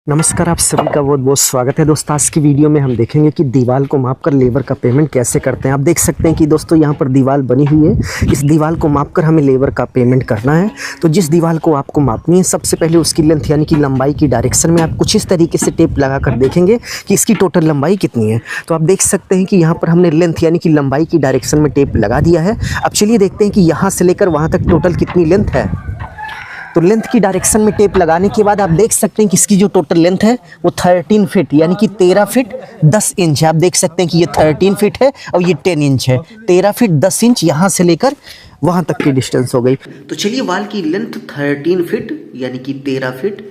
नमस्कार, आप सभी का बहुत बहुत स्वागत है दोस्तों। आज की वीडियो में हम देखेंगे कि दीवार को मापकर लेबर का पेमेंट कैसे करते हैं। आप देख सकते हैं कि दोस्तों यहाँ पर दीवार बनी हुई है। इस दीवार को मापकर हमें लेबर का पेमेंट करना है। तो जिस दीवार को आपको मापनी है, सबसे पहले उसकी लेंथ यानी कि लंबाई की डायरेक्शन में आप कुछ इस तरीके से टेप लगा कर देखेंगे कि इसकी टोटल लंबाई कितनी है। तो आप देख सकते हैं कि यहाँ पर हमने लेंथ यानी कि लंबाई की डायरेक्शन में टेप लगा दिया है। अब चलिए देखते हैं कि यहाँ से लेकर वहाँ तक टोटल कितनी लेंथ है। तो लेंथ की डायरेक्शन में टेप लगाने के बाद आप देख सकते हैं कि इसकी जो टोटल लेंथ है वो 13 फीट यानी कि 13 फीट 10 इंच है। आप देख सकते हैं कि ये 13 फीट है और ये 10 इंच है। 13 फीट 10 इंच यहाँ से लेकर वहाँ तक की डिस्टेंस हो गई। तो चलिए वाल की लेंथ 13 फीट यानी कि 13 फीट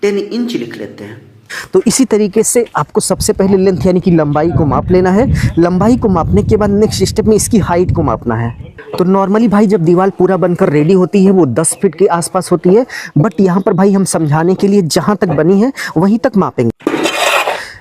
10 इंच लिख लेते हैं। तो इसी तरीके से आपको सबसे पहले लेंथ यानी कि लंबाई को माप लेना है। लंबाई को मापने के बाद नेक्स्ट स्टेप में इसकी हाइट को मापना है। तो नॉर्मली भाई जब दीवार पूरा बनकर रेडी होती है वो 10 फीट के आसपास होती है, बट यहाँ पर भाई हम समझाने के लिए जहाँ तक बनी है वहीं तक मापेंगे।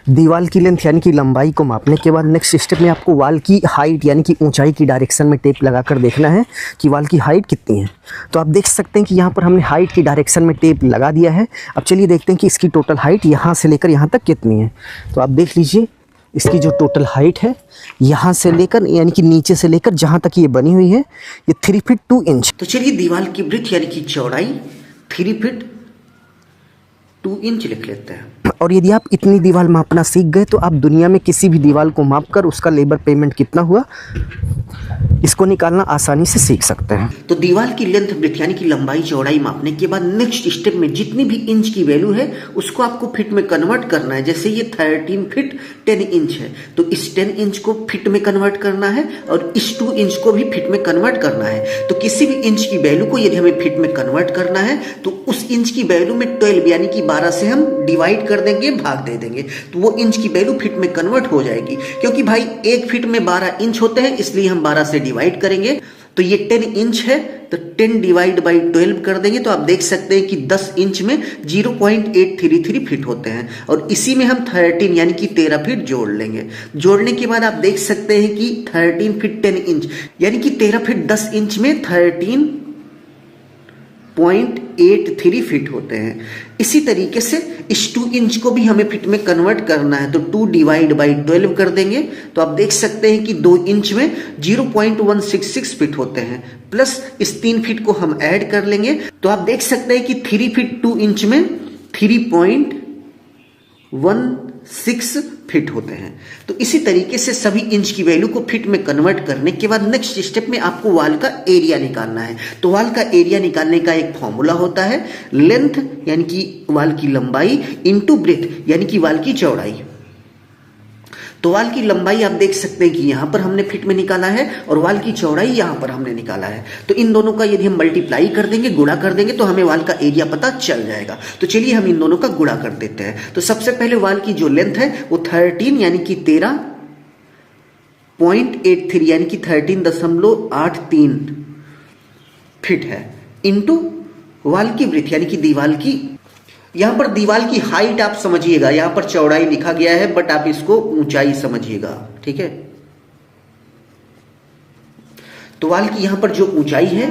दीवार की लेंथ यानी कि लंबाई को मापने के बाद नेक्स्ट स्टेप में आपको वाल की हाइट यानी कि ऊंचाई की डायरेक्शन में टेप लगाकर देखना है कि वाल की हाइट कितनी है। तो आप देख सकते हैं कि यहाँ पर हमने हाइट की डायरेक्शन में टेप लगा दिया है। अब चलिए देखते हैं कि इसकी टोटल हाइट यहाँ से लेकर यहाँ तक कितनी है। तो आप देख लीजिए इसकी जो टोटल हाइट है यहाँ से लेकर यानी कि नीचे से लेकर जहाँ तक ये बनी हुई है ये 3 फीट 2 इंच। तो चलिए दीवार की ब्रेथ यानी कि चौड़ाई 3 फीट 2 इंच लिख लेते हैं। और यदि आप इतनी दीवार मापना सीख गए तो आप दुनिया में किसी भी दीवार को मापकर उसका लेबर पेमेंट कितना हुआ इसको निकालना आसानी से सीख सकते हैं। तो दीवार की लेंथ ब्रेथ यानी कि लंबाई चौड़ाई मापने के बाद नेक्स्ट स्टेप में जितनी भी इंच की वैल्यू है उसको आपको फीट में कन्वर्ट करना है। जैसे ये 13 फीट 10 इंच है तो इस 10 इंच को फीट में कन्वर्ट करना है और इस 2 इंच को भी फीट में कन्वर्ट करना है। तो किसी भी इंच की वैल्यू को यदि हमें फीट में कन्वर्ट करना है तो उस इंच की वैल्यू में 12 यानी कि 12 से हम डिवाइड कर देंगे, भाग दे देंगे, तो वो इंच की वैल्यू फीट में कन्वर्ट हो जाएगी। क्योंकि भाई एक फीट में 12 इंच होते हैं इसलिए हम 12 से डिवाइड करेंगे। तो ये 10 इंच है तो 10 डिवाइड बाई 12 कर देंगे। तो आप देख सकते हैं कि 10 इंच में 0.833 फीट होते हैं और इसी में हम 13 यानी कि 13 फीट जोड़ लेंगे। जोड़ने के बाद आप देख सकते हैं कि 13 फीट 10 इंच यानी कि 13 फीट 10 इंच में 13.83 फीट होते हैं। इसी तरीके से इस 2 इंच को भी हमें फीट में कन्वर्ट करना है तो 2 डिवाइड बाई 12 कर देंगे। तो आप देख सकते हैं कि 2 इंच में 0.166 फीट होते हैं, प्लस इस 3 फीट को हम ऐड कर लेंगे। तो आप देख सकते हैं कि 3 फीट 2 इंच में 3.16 फीट होते हैं। तो इसी तरीके से सभी इंच की वैल्यू को फीट में कन्वर्ट करने के बाद नेक्स्ट स्टेप में आपको वाल का एरिया निकालना है। तो वाल का एरिया निकालने का एक फॉर्मूला होता है, लेंथ यानी कि वाल की लंबाई इंटू ब्रेथ यानी कि वाल की चौड़ाई। तो वाल की लंबाई आप देख सकते हैं कि यहां पर हमने फीट में निकाला है और वाल की चौड़ाई यहां पर हमने निकाला है। तो इन दोनों का यदि हम मल्टीप्लाई कर देंगे, गुणा कर देंगे, तो हमें वाल का एरिया पता चल जाएगा। तो चलिए हम इन दोनों का गुणा कर देते हैं। तो सबसे पहले वाल की जो लेंथ है वो 13 यानी कि 13.83 यानी कि 13.83 फीट है, इंटू वाल की ब्रेथ यानी कि दीवार की, यहां पर दीवार की हाइट आप समझिएगा, यहां पर चौड़ाई लिखा गया है बट आप इसको ऊंचाई समझिएगा, ठीक है। तो वाल की यहां पर जो ऊंचाई है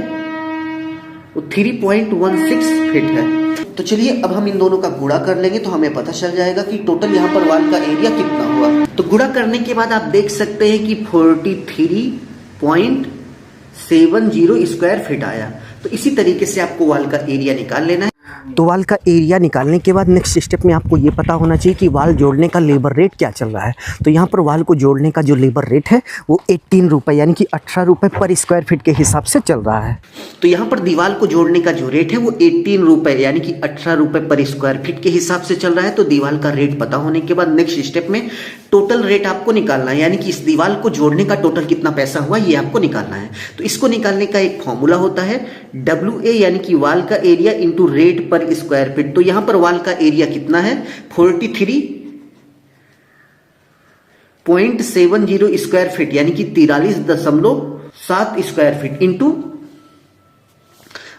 वो 3.16 फीट है। तो चलिए अब हम इन दोनों का गुणा कर लेंगे तो हमें पता चल जाएगा कि टोटल यहां पर वाल का एरिया कितना हुआ। तो गुणा करने के बाद आप देख सकते हैं कि 43.70 स्क्वायर फीट आया। तो इसी तरीके से आपको वाल का एरिया निकाल लेना है। तो वाल का एरिया निकालने के बाद नेक्स्ट स्टेप में आपको ये पता होना चाहिए कि वाल जोड़ने का लेबर रेट क्या चल रहा है। तो यहाँ पर वाल को जोड़ने का जो लेबर रेट है वो 18 रुपये यानी कि 18 रुपये पर स्क्वायर फीट के हिसाब से चल रहा है। तो यहाँ पर दीवार को जोड़ने का जो रेट है वो 18 रुपये यानी कि 18 रुपये पर स्क्वायर फीट के हिसाब से चल रहा है। तो दीवार का रेट पता होने के बाद नेक्स्ट स्टेप में टोटल रेट आपको निकालना है, यानी कि इस दीवार को जोड़ने का टोटल कितना पैसा हुआ ये आपको निकालना है। तो इसको निकालने का एक फॉर्मूला होता है WA यानी कि वाल का एरिया इंटू रेट पर स्क्वायर फीट। तो यहां पर वाल का एरिया कितना है 43.70 स्क्वायर फीट यानी कि 43.7 स्क्वायर फीट इंटू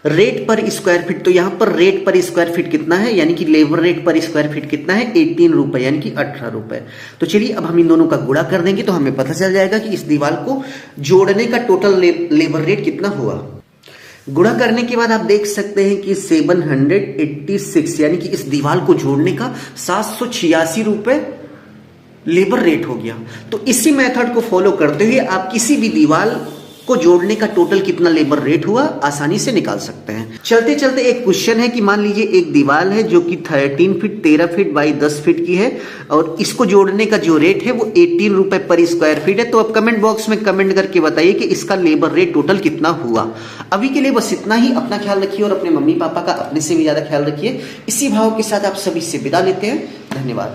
रेट पर स्क्वायर फीट। तो यहां पर रेट पर स्क्वायर फीट कितना है यानी कि लेबर रेट पर स्क्वायर फीट कितना है 18 रुपए यानी कि 18 रुपए। तो चलिए अब हम इन दोनों का गुणा कर देंगे तो हमें पता चल जाएगा कि इस दीवार को जोड़ने का टोटल लेबर रेट कितना हुआ। गुणा करने के बाद आप देख सकते हैं कि 786 यानी कि इस दीवार को जोड़ने का 786 रुपए लेबर रेट हो गया। तो इसी मेथड को फॉलो करते हुए आप किसी भी दीवार को जोड़ने का टोटल कितना लेबर रेट हुआ आसानी से निकाल सकते हैं। चलते चलते एक क्वेश्चन है कि मान लीजिए एक दीवार है जो कि 13 फीट 13 फीट बाई 10 फीट की है और इसको जोड़ने का जो रेट है वो 18 रुपए पर स्क्वायर फीट है। तो आप कमेंट बॉक्स में कमेंट करके बताइए कि इसका लेबर रेट टोटल कितना हुआ। अभी के लिए बस इतना ही। अपना ख्याल रखिए और अपने मम्मी पापा का अपने से भी ज्यादा ख्याल रखिए। इसी भाव के साथ आप सभी से विदा लेते हैं। धन्यवाद।